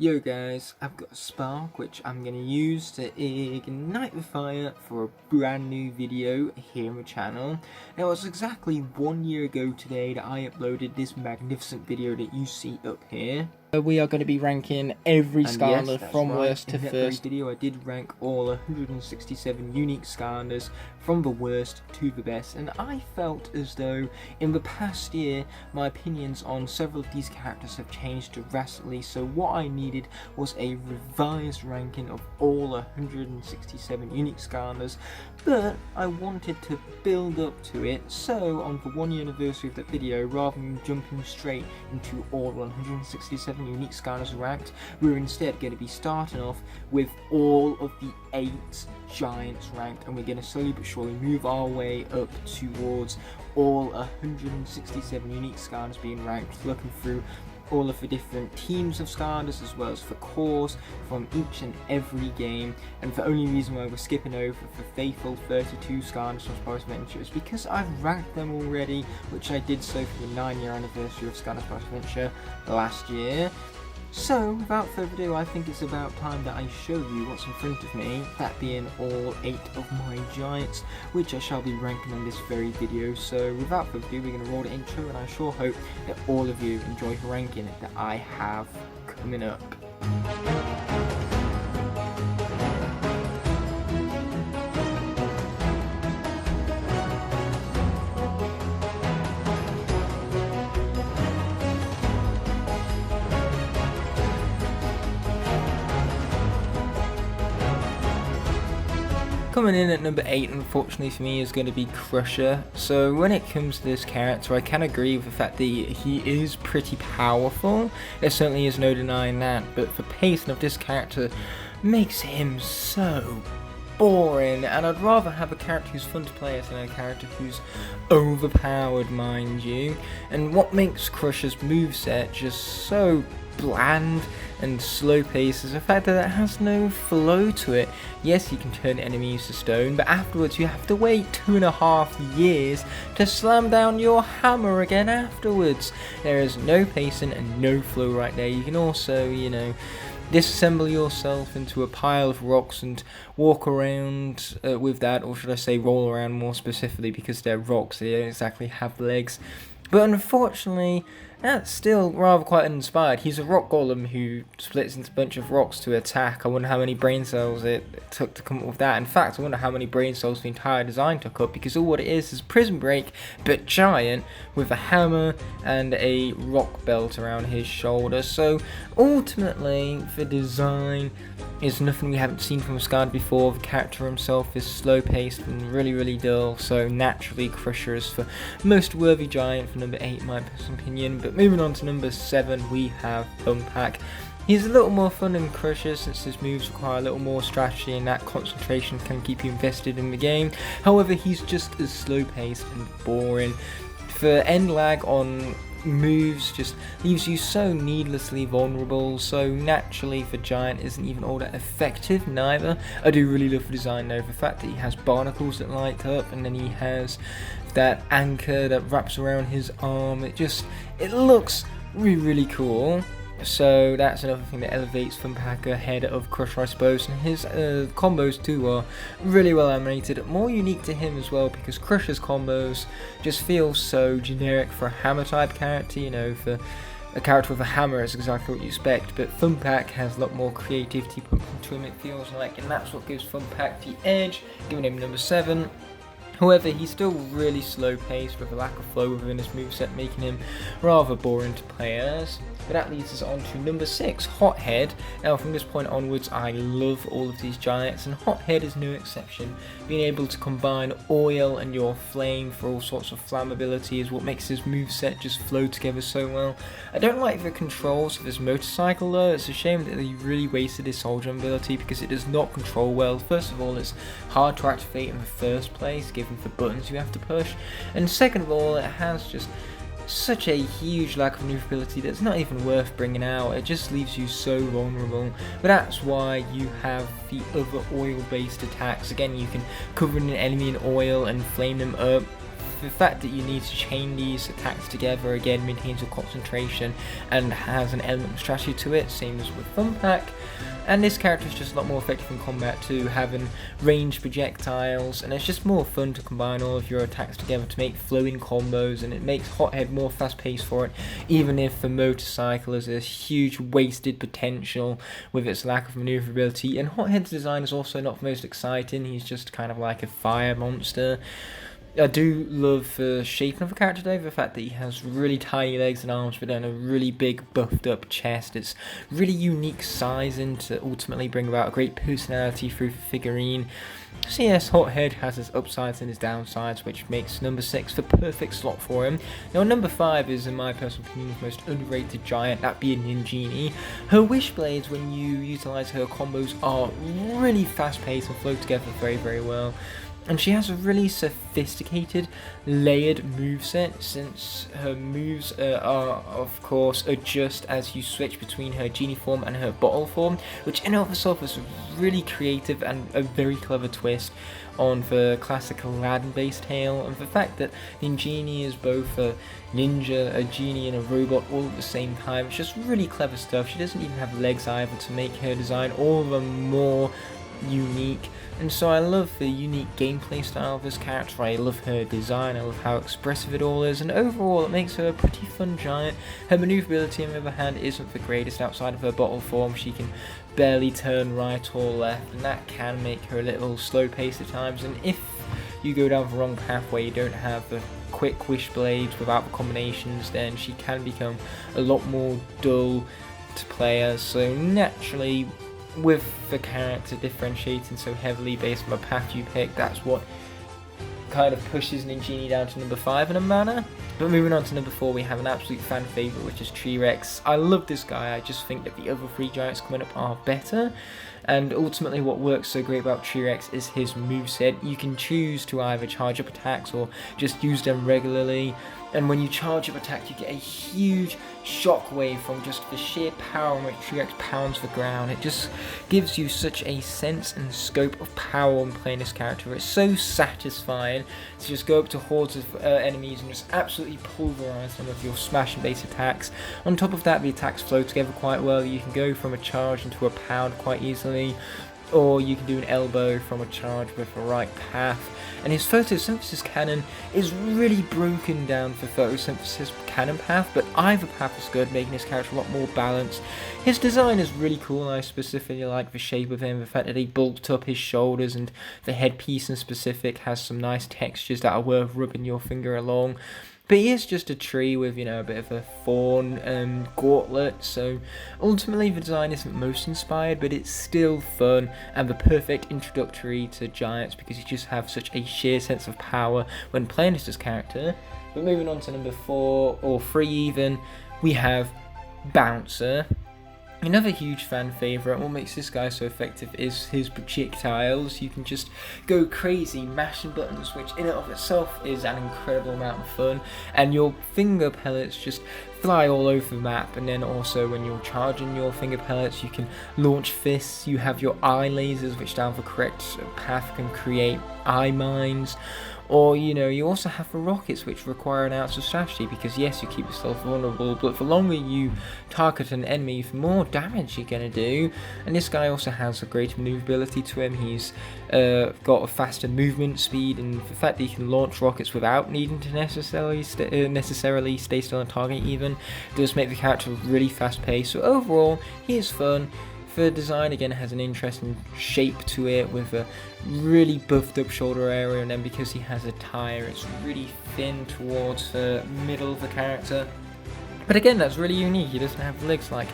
Yo guys, I've got a spark which I'm going to use to ignite the fire for a brand new video here on the channel. Now it's exactly 1 year ago today that I uploaded this magnificent video that you see up here. We are going to be ranking every Skylander from worst to first. In that video I did rank all 167 unique Skylanders from the worst to the best, and I felt as though in the past year my opinions on several of these characters have changed drastically, so what I needed was a revised ranking of all 167 unique Skylanders, but I wanted to build up to it, so on the 1 year anniversary of that video, rather than jumping straight into all 167 unique Skylanders ranked, we're instead going to be starting off with all of the 8 Giants ranked, and we're going to slowly but surely move our way up towards all 167 unique Skylanders being ranked, looking through all of the different teams of Skylanders as well as the cores from each and every game. And the only reason why we're skipping over the faithful 32 Skylanders from Spark's Adventure is because I've ranked them already, which I did so for the 9-year anniversary of Skylanders Adventure last year. So, without further ado, I think it's about time that I show you what's in front of me, that being all 8 of my Giants, which I shall be ranking on this very video. So, without further ado, we're going to roll the intro, and I sure hope that all of you enjoy the ranking that I have coming up. Coming in at number 8, unfortunately for me, is going to be Crusher. So when it comes to this character, I can agree with the fact that he is pretty powerful. There certainly is no denying that, but the pacing of this character makes him so boring, and I'd rather have a character who's fun to play as than a character who's overpowered, mind you. And what makes Crusher's moveset just so bland and slow paced is the fact that it has no flow to it. Yes, you can turn enemies to stone, but afterwards you have to wait 2.5 years to slam down your hammer again afterwards. There is no pacing and no flow right there. You can also, disassemble yourself into a pile of rocks and walk around with that, or should I say roll around more specifically, because they're rocks, they don't exactly have legs. But unfortunately, that's still rather quite uninspired. He's a rock golem who splits into a bunch of rocks to attack. I wonder how many brain cells it took to come up with that. In fact, I wonder how many brain cells the entire design took up, because all what it is Prison Break, but giant, with a hammer and a rock belt around his shoulder. So ultimately, the design is nothing we haven't seen from Skylander before. The character himself is slow-paced and really dull, so naturally Crusher is the most worthy Giant for number 8 in my personal opinion. But moving on to number 7, we have Thumpback. He's a little more fun than Crusher, since his moves require a little more strategy and that concentration can keep you invested in the game. However, he's just as slow-paced and boring. The end lag on moves just leaves you so needlessly vulnerable, so naturally the Giant isn't even all that effective neither. I do really love the design though, the fact that he has barnacles that light up, and then he has that anchor that wraps around his arm. It looks really cool. So that's another thing that elevates Thumpback ahead of Crusher, I suppose, and his combos too are really well animated, more unique to him as well, because Crusher's combos just feel so generic for a hammer type character. For a character with a hammer is exactly what you expect, but Thumpback has a lot more creativity put into him, it feels like, and that's what gives Thumpback the edge, giving him number 7. However, he's still really slow paced with a lack of flow within his moveset, making him rather boring to play as. But that leads us on to number 6, Hothead. Now from this point onwards, I love all of these Giants, and Hothead is no exception. Being able to combine oil and your flame for all sorts of flammability is what makes his moveset just flow together so well. I don't like the controls of his motorcycle though. It's a shame that they really wasted his soldier ability, because it does not control well. First of all, it's hard to activate in the first place, given the buttons you have to push, and second of all, it has just such a huge lack of maneuverability that's not even worth bringing out. It just leaves you so vulnerable. But that's why you have the other oil based attacks. Again, you can cover an enemy in oil and flame them up the fact that you need to chain these attacks together again maintains your concentration and has an element of strategy to it, same as with Thumpback. And this character is just a lot more effective in combat too, having ranged projectiles, and it's just more fun to combine all of your attacks together to make flowing combos, and it makes Hothead more fast paced for it, even if the motorcycle has a huge wasted potential with its lack of maneuverability. And Hothead's design is also not the most exciting, he's just kind of like a fire monster. I do love the shaping of the character though, the fact that he has really tiny legs and arms but then a really big buffed up chest. It's really unique sizing to ultimately bring about a great personality through the figurine. So yes, Hothead has his upsides and his downsides, which makes number 6 the perfect slot for him. Now number 5 is, in my personal opinion, the most underrated giant, that being Ninjini. Her wish blades, when you utilise her combos, are really fast paced and flow together very, very well. And she has a really sophisticated, layered moveset, since her moves are, of course, adjust as you switch between her genie form and her bottle form, which in and of itself is really creative and a very clever twist on the classic Aladdin-based tale. And the fact that Ninjini is both a ninja, a genie, and a robot all at the same time, it's just really clever stuff. She doesn't even have legs either to make her design all the more unique. And so I love the unique gameplay style of this character, I love her design, I love how expressive it all is, and overall it makes her a pretty fun giant. Her maneuverability on the other hand isn't the greatest outside of her bottle form. She can barely turn right or left, and that can make her a little slow paced at times, and if you go down the wrong path where you don't have the quick wish blades without the combinations, then she can become a lot more dull to play as. So naturally, with the character differentiating so heavily based on the path you pick, that's what kind of pushes Ninjini down to number 5 in a manner. But moving on to number 4, we have an absolute fan favourite, which is T-Rex. I love this guy, I just think that the other 3 giants coming up are better. And ultimately what works so great about T-Rex is his moveset. You can choose to either charge up attacks or just use them regularly. And when you charge up attack, you get a huge shockwave from just the sheer power in which T-Rex pounds the ground. It just gives you such a sense and scope of power when playing this character. It's so satisfying to just go up to hordes of enemies and just absolutely pulverize them with your smash and base attacks. On top of that, the attacks flow together quite well. You can go from a charge into a pound quite easily, or you can do an elbow from a charge with the right path. And his photosynthesis cannon is really broken down for photosynthesis cannon path, but either path is good, making his character a lot more balanced. His design is really cool, and I specifically like the shape of him, the fact that he bulked up his shoulders, and the headpiece in specific has some nice textures that are worth rubbing your finger along. But he is just a tree with, you know, a bit of a fawn gauntlet, so ultimately the design isn't most inspired, but it's still fun and the perfect introductory to giants because you just have such a sheer sense of power when playing as this character. But moving on to number 4, or 3 even, we have Bouncer. Another huge fan favourite. What makes this guy so effective is his projectiles. You can just go crazy mashing buttons, which in and of itself is an incredible amount of fun, and your finger pellets just fly all over the map. And then also when you're charging your finger pellets, you can launch fists. You have your eye lasers, which down the correct path can create eye mines. Or, you know, you also have the rockets, which require an ounce of strategy, because yes, you keep yourself vulnerable, but the longer you target an enemy, the more damage you're going to do. And this guy also has a greater maneuverability to him. He's got a faster movement speed, and the fact that he can launch rockets without needing to necessarily stay still on target even, does make the character really fast paced. So overall, he is fun. The design again has an interesting shape to it with a really buffed up shoulder area, and then because he has a tire, it's really thin towards the middle of the character. But again, that's really unique. He doesn't have legs like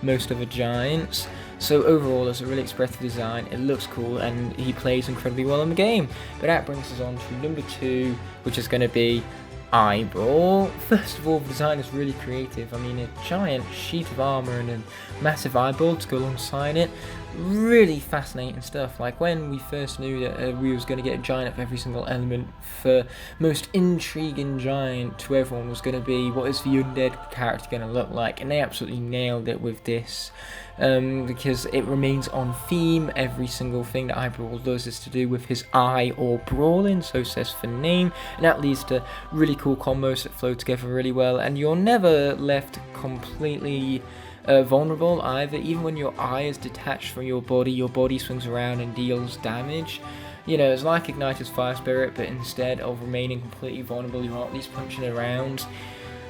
most of the giants. So overall, it's a really expressive design, it looks cool, and he plays incredibly well in the game. But that brings us on to number 2, which is going to be Eye-Brawl. First of all, the design is really creative. I mean, a giant sheet of armour and a massive eyeball to go alongside it. really fascinating stuff. Like when we first knew that we was going to get a giant of every single element, for most intriguing giant to everyone was going to be, what is the undead character going to look like, and they absolutely nailed it with this. Because it remains on theme. Every single thing that Eye-Brawl does is to do with his eye or brawling, so says the name, and that leads to really cool combos that flow together really well, and you're never left completely vulnerable either. Even when your eye is detached from your body swings around and deals damage. You know, it's like Igniter's Fire Spirit, but instead of remaining completely vulnerable, you're at least punching around.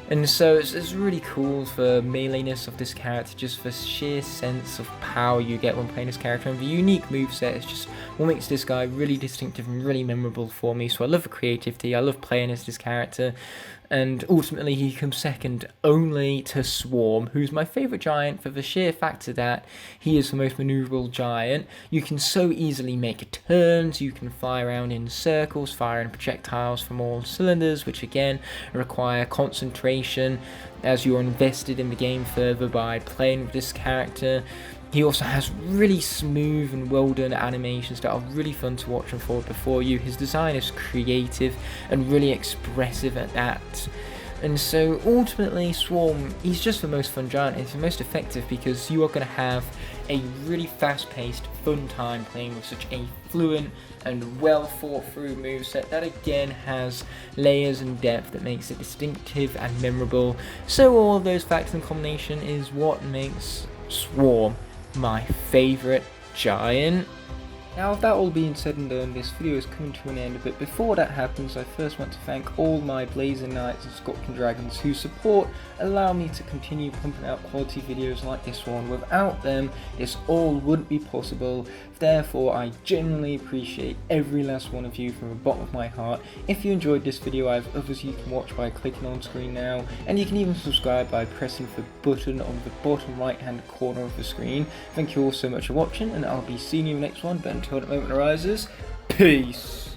And so it's really cool for meleeness of this character, just the sheer sense of power you get when playing this character, and the unique moveset is just what makes this guy really distinctive and really memorable for me. So I love the creativity, I love playing as this character, and ultimately he comes second only to Swarm, who's my favourite giant for the sheer factor that he is the most manoeuvrable giant. You can so easily make turns, you can fly around in circles, firing projectiles from all cylinders, which again require concentration as you are invested in the game further by playing with this character. He also has really smooth and well done animations that are really fun to watch unfold before you. His design is creative and really expressive at that. And so ultimately Swarm, he's just the most fun giant. He's the most effective because you are going to have a really fast paced fun time playing with such a fluent and well thought through moveset that again has layers and depth that makes it distinctive and memorable. So all of those factors in combination is what makes Swarm my favourite giant. Now, with that all being said and done, this video is coming to an end, but before that happens, I first want to thank all my Blazing Knights and Scorpion Dragons whose support allow me to continue pumping out quality videos like this one. Without them, this all wouldn't be possible. Therefore, I genuinely appreciate every last one of you from the bottom of my heart. If you enjoyed this video, I have others you can watch by clicking on screen now, and you can even subscribe by pressing the button on the bottom right hand corner of the screen. Thank you all so much for watching, and I'll be seeing you in the next one, but until that moment arises, peace!